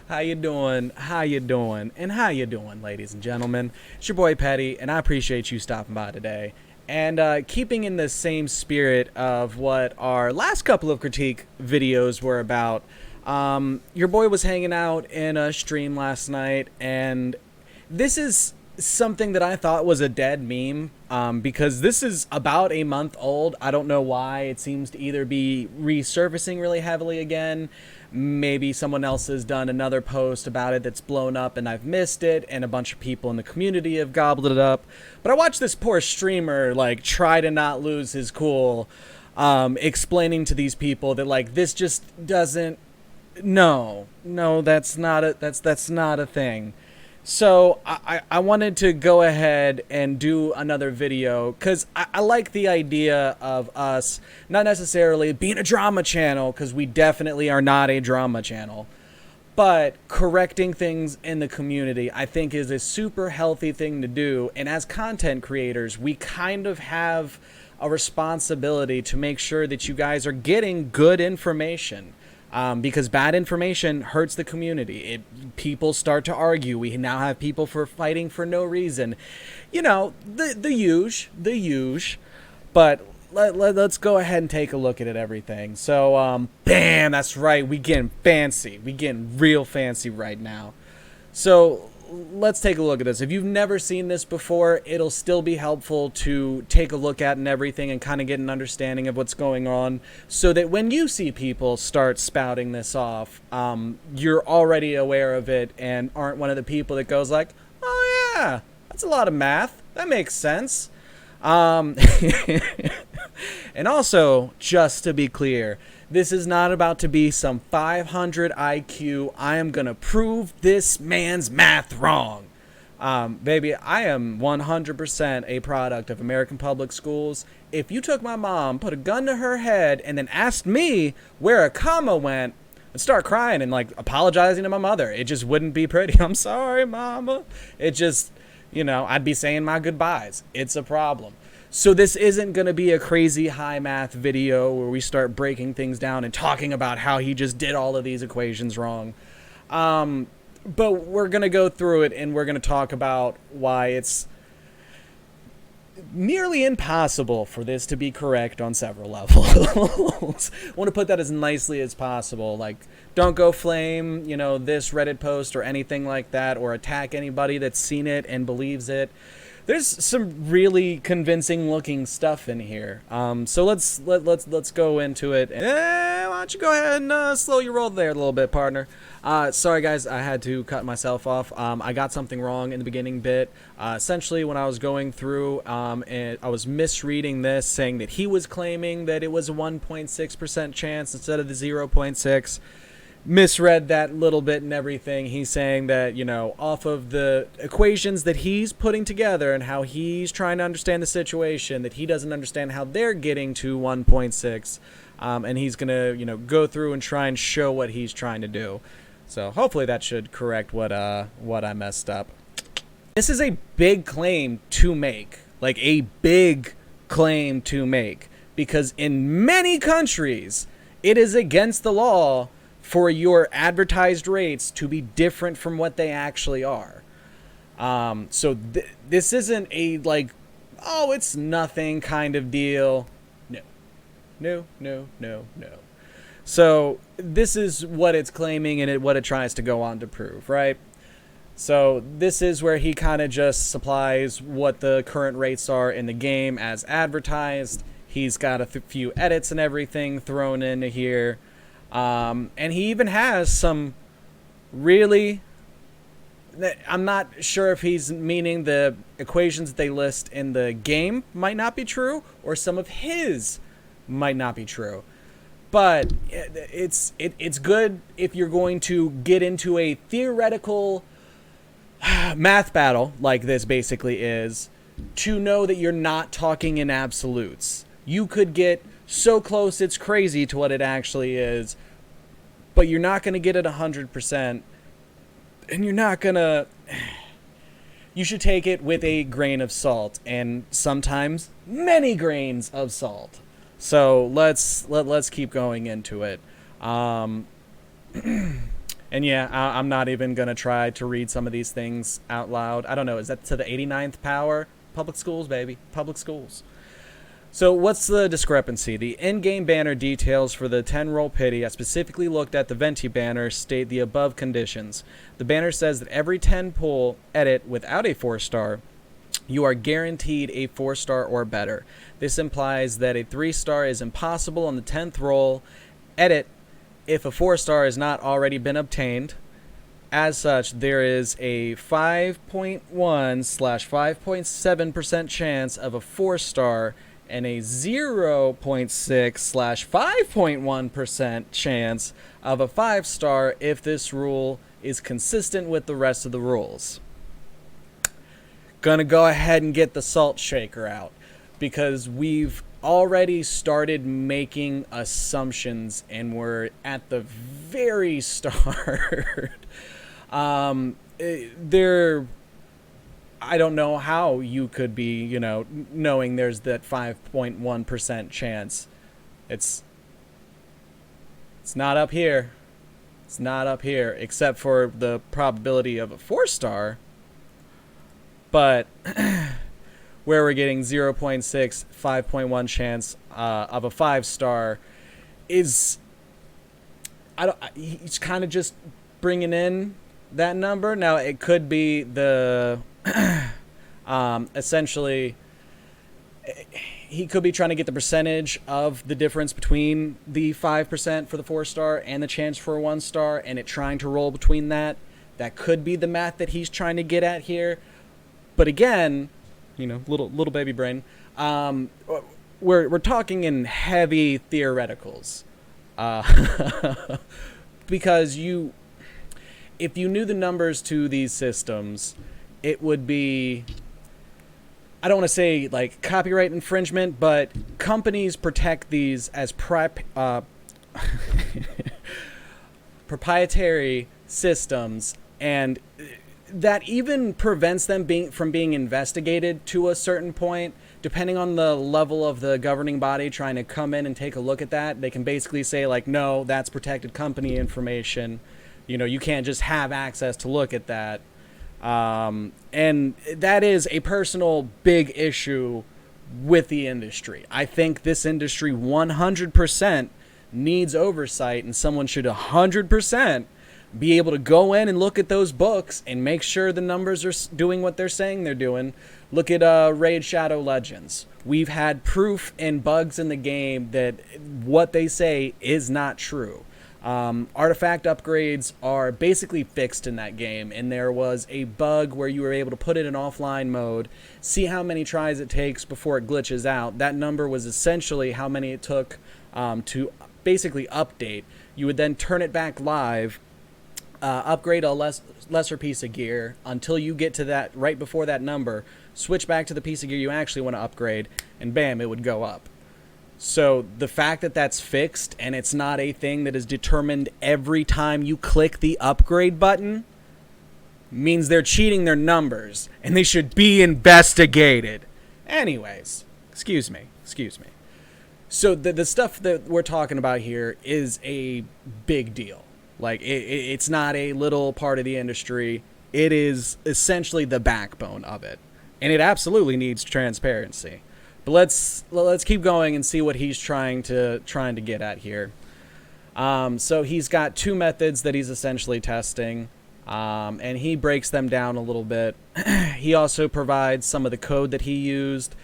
How you doing? How you doing? And how you doing, ladies and gentlemen? It's your boy Petty, and I appreciate you stopping by today. And keeping in the same spirit of what our last couple of critique videos were about, your boy was hanging out in a stream last night, and this is something that I thought was a dead meme because this is about a month old. I don't know why. It seems to either be resurfacing really heavily again. Maybe someone else has done another post about it that's blown up and I've missed it, and a bunch of people in the community have gobbled it up. But I watched this poor streamer like try to not lose his cool, explaining to these people that like this just doesn't. No, that's not a thing. So I wanted to go ahead and do another video because I like the idea of us not necessarily being a drama channel, because we definitely are not a drama channel, but correcting things in the community I think is a super healthy thing to do. And as content creators, we kind of have a responsibility to make sure that you guys are getting good information. Because bad information hurts the community. People start to argue. We now have people fighting for no reason. You know, the huge. But let's go ahead and take a look at everything. So, bam, that's right. We getting fancy. We getting real fancy right now. So let's take a look at this. If you've never seen this before, it'll still be helpful to take a look at and everything and kind of get an understanding of what's going on, so that when you see people start spouting this off, you're already aware of it and aren't one of the people that goes like, oh yeah, that's a lot of math. That makes sense. And also, just to be clear, this is not about to be some 500 IQ, I am going to prove this man's math wrong. Baby, I am 100% a product of American public schools. If you took my mom, put a gun to her head, and then asked me where a comma went, I'd start crying and like apologizing to my mother. It just wouldn't be pretty. I'm sorry, mama. It just, I'd be saying my goodbyes. It's a problem. So this isn't going to be a crazy high math video where we start breaking things down and talking about how he just did all of these equations wrong. But we're going to go through it and we're going to talk about why it's nearly impossible for this to be correct on several levels. I want to put that as nicely as possible. Like, don't go flame, this Reddit post or anything like that, or attack anybody that's seen it and believes it. There's some really convincing looking stuff in here. So let's go into it. Why don't you go ahead and slow your roll there a little bit, partner. Sorry guys, I had to cut myself off. I got something wrong in the beginning bit. Essentially, when I was going through, and I was misreading this, saying that he was claiming that it was a 1.6% chance instead of the 0.6. Misread that little bit and everything. He's saying that, off of the equations that he's putting together and how he's trying to understand the situation, that he doesn't understand how they're getting to 1.6. And he's going to, go through and try and show what he's trying to do. So hopefully that should correct what I messed up. This is a big claim to make. Like a big claim to make. Because in many countries, it is against the law for your advertised rates to be different from what they actually are. So this isn't a like, oh, it's nothing kind of deal. No. So this is what it's claiming and what it tries to go on to prove, right? So this is where he kind of just supplies what the current rates are in the game as advertised. He's got a few edits and everything thrown into here. And he even has some really, I'm not sure if he's meaning the equations that they list in the game might not be true, or some of his might not be true. But it's good if you're going to get into a theoretical math battle like this basically is, to know that you're not talking in absolutes. You could get so close it's crazy to what it actually is, but you're not going to get it 100%, and you're not going to... You should take it with a grain of salt, and sometimes many grains of salt. So let's keep going into it. And And yeah, I'm not even going to try to read some of these things out loud. I don't know. Is that to the 89th power? Public schools, baby. Public schools. So what's the discrepancy? The in-game banner details for the 10-roll pity, I specifically looked at the Venti banner, state the above conditions. The banner says that every 10 pull edit without a 4-star, you are guaranteed a 4-star or better. This implies that a 3-star is impossible on the 10th roll edit if a 4-star has not already been obtained. As such, there is a 5.1/5.7% chance of a 4-star and a 0.6/5.1% chance of a 5-star if this rule is consistent with the rest of the rules. Gonna go ahead and get the salt shaker out because we've already started making assumptions and we're at the very start. I don't know how you could be, knowing there's that 5.1% chance. It's not up here. It's not up here, except for the probability of a 4-star. But where we're getting 0.6, 5.1 chance of a 5-star is, he's kind of just bringing in that number. Now, it could be the, essentially, he could be trying to get the percentage of the difference between the 5% for the 4-star and the chance for a 1-star, and it trying to roll between that. That could be the math that he's trying to get at here. But again, little baby brain, we're talking in heavy theoreticals. Because if you knew the numbers to these systems, it would be, I don't want to say like copyright infringement, but companies protect these as proprietary systems, and that even prevents them from being investigated to a certain point. Depending on the level of the governing body trying to come in and take a look at that, they can basically say like, no, that's protected company information. You can't just have access to look at that. And that is a personal big issue with the industry. I think this industry 100% needs oversight, and someone should 100% be able to go in and look at those books and make sure the numbers are doing what they're saying they're doing. Look at Raid Shadow Legends. We've had proof and bugs in the game that what they say is not true. Artifact upgrades are basically fixed in that game, and there was a bug where you were able to put it in offline mode, see how many tries it takes before it glitches out. That number was essentially how many it took to basically update. You would then turn it back live, upgrade a lesser piece of gear until you get to that right before that number, switch back to the piece of gear you actually want to upgrade, and bam, it would go up. So the fact that that's fixed and it's not a thing that is determined every time you click the upgrade button means they're cheating their numbers and they should be investigated. Anyways, excuse me. So the stuff that we're talking about here is a big deal. Like, it's not a little part of the industry. It is essentially the backbone of it. And it absolutely needs transparency. But let's keep going and see what he's trying to get at here. So he's got two methods that he's essentially testing, and he breaks them down a little bit. He also provides some of the code that he used.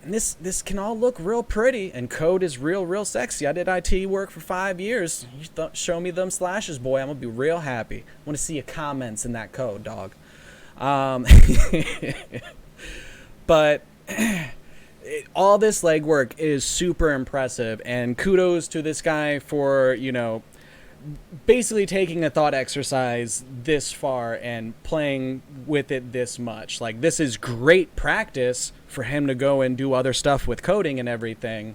And this can all look real pretty, and code is real sexy. I did IT work for 5 years. You show me them slashes, boy, I'm going to be real happy. I want to see your comments in that code, dog. But all this legwork is super impressive, and kudos to this guy for, basically taking a thought exercise this far and playing with it this much. Like, this is great practice for him to go and do other stuff with coding and everything.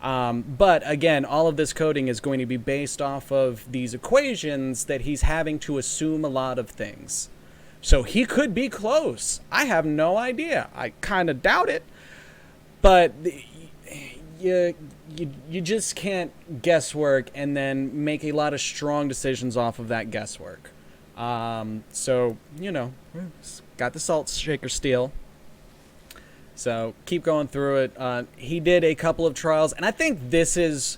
But again, all of this coding is going to be based off of these equations that he's having to assume a lot of things. So he could be close. I have no idea. I kind of doubt it. But you just can't guesswork and then make a lot of strong decisions off of that guesswork. So got the salt shaker steel. So keep going through it. He did a couple of trials, and I think this is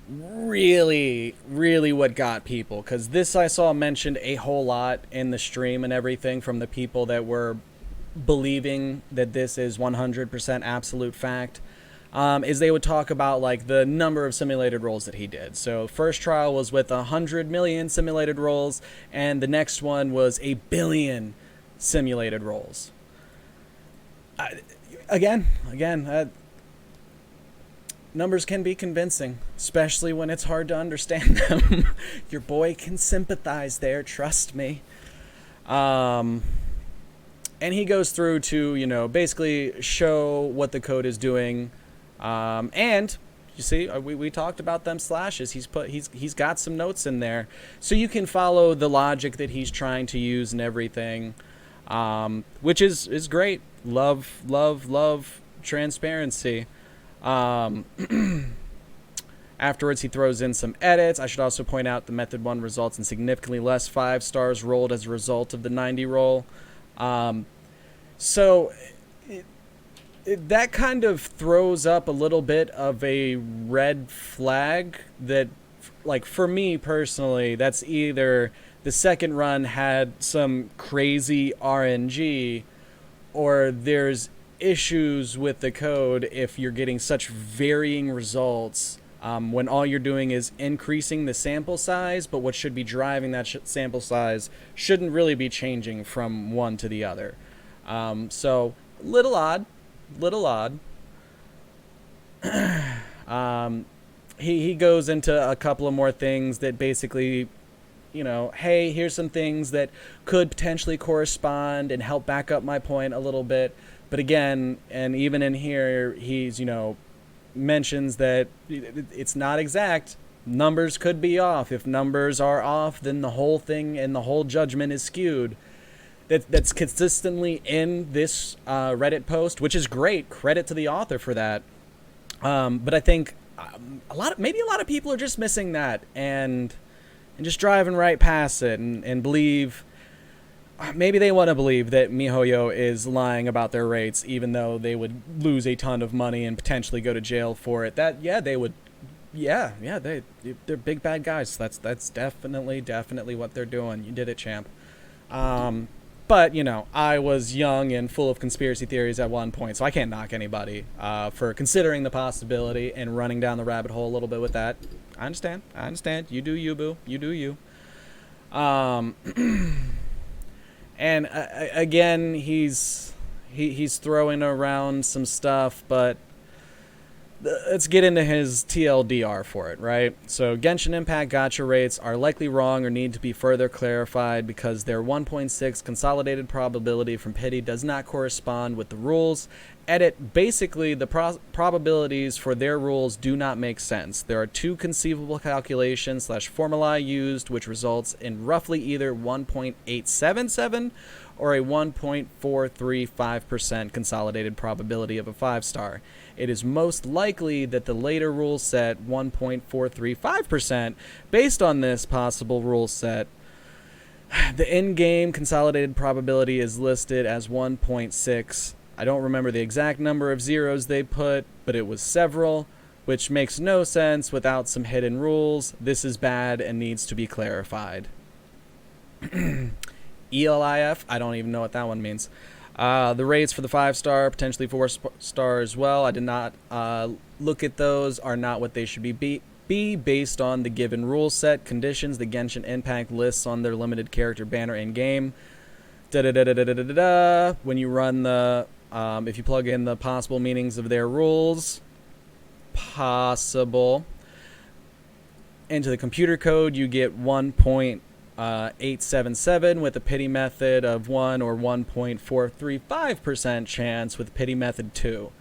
really, really what got people, because this I saw mentioned a whole lot in the stream and everything from the people that were believing that this is 100% absolute fact. Is they would talk about like the number of simulated roles that he did. So first trial was with 100 million simulated roles, and the next one was 1 billion simulated roles. Again, numbers can be convincing, especially when it's hard to understand them. Your boy can sympathize there, trust me. And he goes through to, basically show what the code is doing. And you see, we talked about them slashes. He's got some notes in there, so you can follow the logic that he's trying to use and everything, which is great. Love transparency. Afterwards, he throws in some edits. I should also point out the method 1 results in significantly less 5 stars rolled as a result of the 90 roll. So that kind of throws up a little bit of a red flag that, like, for me personally, that's either the second run had some crazy RNG, or there's issues with the code if you're getting such varying results when all you're doing is increasing the sample size, but what should be driving that sample size shouldn't really be changing from one to the other. So little odd. He goes into a couple of more things that basically, hey, here's some things that could potentially correspond and help back up my point a little bit. But again, and even in here, he's, mentions that it's not exact. Numbers could be off. If numbers are off, then the whole thing and the whole judgment is skewed. That's consistently in this Reddit post, which is great. Credit to the author for that. But I think maybe a lot of people are just missing that and just driving right past it and believe. Maybe they want to believe that MiHoYo is lying about their rates, even though they would lose a ton of money and potentially go to jail for it. They would. They're big bad guys. That's definitely what they're doing. You did it, champ. But, I was young and full of conspiracy theories at one point, so I can't knock anybody for considering the possibility and running down the rabbit hole a little bit with that. I understand. You do you, boo. You do you. And again, he's throwing around some stuff, but let's get into his TLDR for it, right? So Genshin Impact gacha rates are likely wrong or need to be further clarified because their 1.6 consolidated probability from pity does not correspond with the rules. Edit, basically the probabilities for their rules do not make sense. There are 2 conceivable calculations / formulae used, which results in roughly either 1.877 or a 1.435% consolidated probability of a 5-star. It is most likely that the later rule set 1.435%. Based on this possible rule set, the in-game consolidated probability is listed as 1.6. I don't remember the exact number of zeros they put, but it was several, which makes no sense without some hidden rules. This is bad and needs to be clarified. ELIF, I don't even know what that one means. The rates for the 5-star, potentially 4-star as well, I did not look at those, are not what they should be based on the given rule set conditions the Genshin Impact lists on their limited character banner in-game. When you run the, if you plug in the possible meanings of their rules, possible, into the computer code, you get 1.877 with a pity method of 1 or 1.435% chance with pity method 2.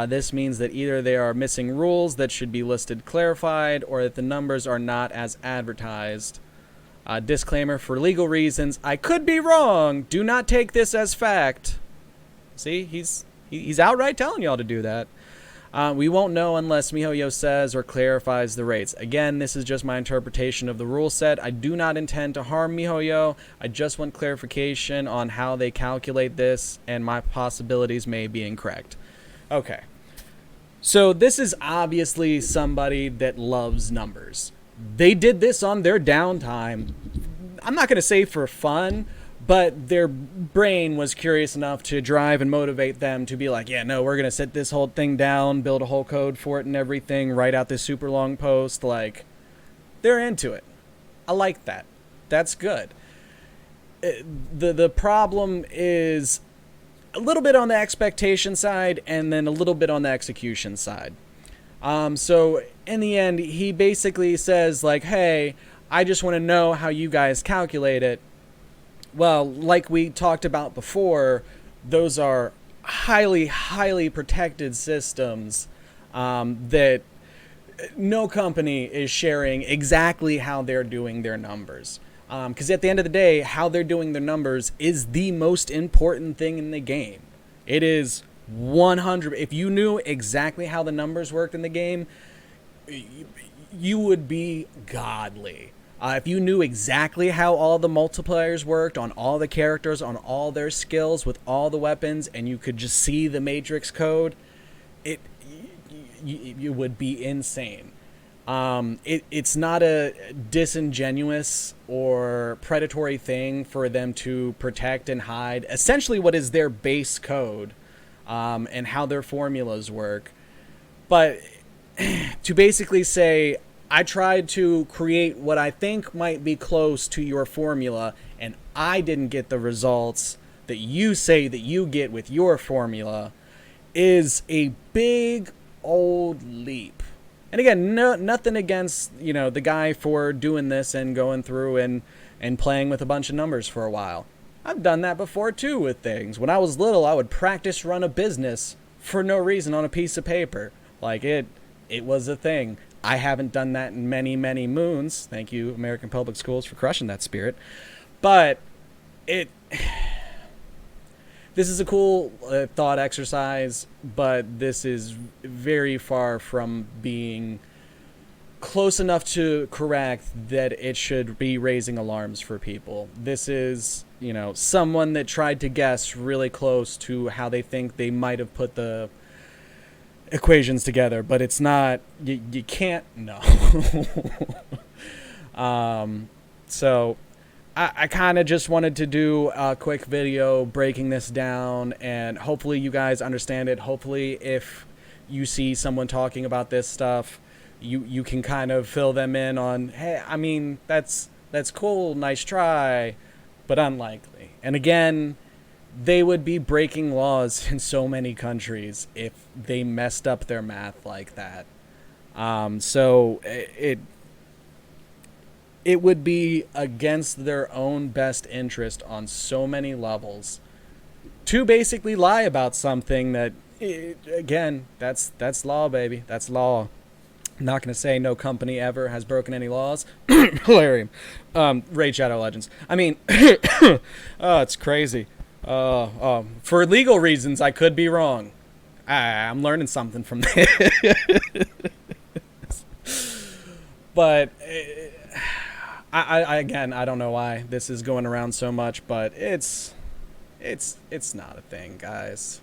This means that either there are missing rules that should be listed clarified or that the numbers are not as advertised. Disclaimer, for legal reasons, I could be wrong. Do not take this as fact. See, he's outright telling y'all to do that. We won't know unless MiHoYo says or clarifies the rates. Again, this is just my interpretation of the rule set. I do not intend to harm MiHoYo. I just want clarification on how they calculate this, and my possibilities may be incorrect. Okay. So this is obviously somebody that loves numbers. They did this on their downtime. I'm not going to say for fun, but their brain was curious enough to drive and motivate them to be like, yeah, no, we're going to set this whole thing down, build a whole code for it and everything, write out this super long post. Like, they're into it. I like that. That's good. The problem is a little bit on the expectation side and then a little bit on the execution side. So in the end, he basically says like, hey, I just want to know how you guys calculate it. Well, like we talked about before, those are highly, highly protected systems that no company is sharing exactly how they're doing their numbers. Because at the end of the day, how they're doing their numbers is the most important thing in the game. It is 100. If you knew exactly how the numbers worked in the game, you would be godly. If you knew exactly how all the multipliers worked on all the characters, on all their skills, with all the weapons, and you could just see the matrix code, you would be insane. It's not a disingenuous or predatory thing for them to protect and hide essentially what is their base code, and how their formulas work. But to basically say, I tried to create what I think might be close to your formula, and I didn't get the results that you say that you get with your formula, is a big old leap. And again, nothing against, the guy for doing this and going through and playing with a bunch of numbers for a while. I've done that before too with things. When I was little, I would practice run a business for no reason on a piece of paper. Like it was a thing. I haven't done that in many, many moons. Thank you, American Public Schools, for crushing that spirit. But this is a cool thought exercise, but this is very far from being close enough to correct that it should be raising alarms for people. This is, someone that tried to guess really close to how they think they might have put the equations together, but it's not, you can't know. So I kind of just wanted to do a quick video breaking this down, and hopefully you guys understand it. Hopefully if you see someone talking about this stuff, you can kind of fill them in on, hey, I mean, that's cool, nice try, but unlikely. And again, they would be breaking laws in so many countries if they messed up their math like that. So it would be against their own best interest on so many levels to basically lie about something that, again, that's law, baby. That's law. I'm not going to say no company ever has broken any laws. Hilarious. Raid Shadow Legends. I mean, oh, it's crazy. For legal reasons, I could be wrong. I'm learning something from this. But I don't know why this is going around so much, but it's not a thing, guys.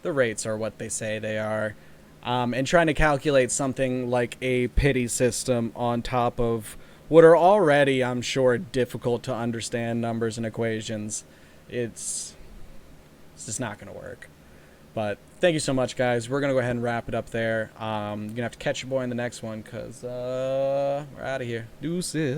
The rates are what they say they are. And trying to calculate something like a pity system on top of what are already, I'm sure, difficult to understand numbers and equations, it's just not going to work. But thank you so much, guys. We're going to go ahead and wrap it up there. You're going to have to catch your boy in the next one because we're out of here. Deuces.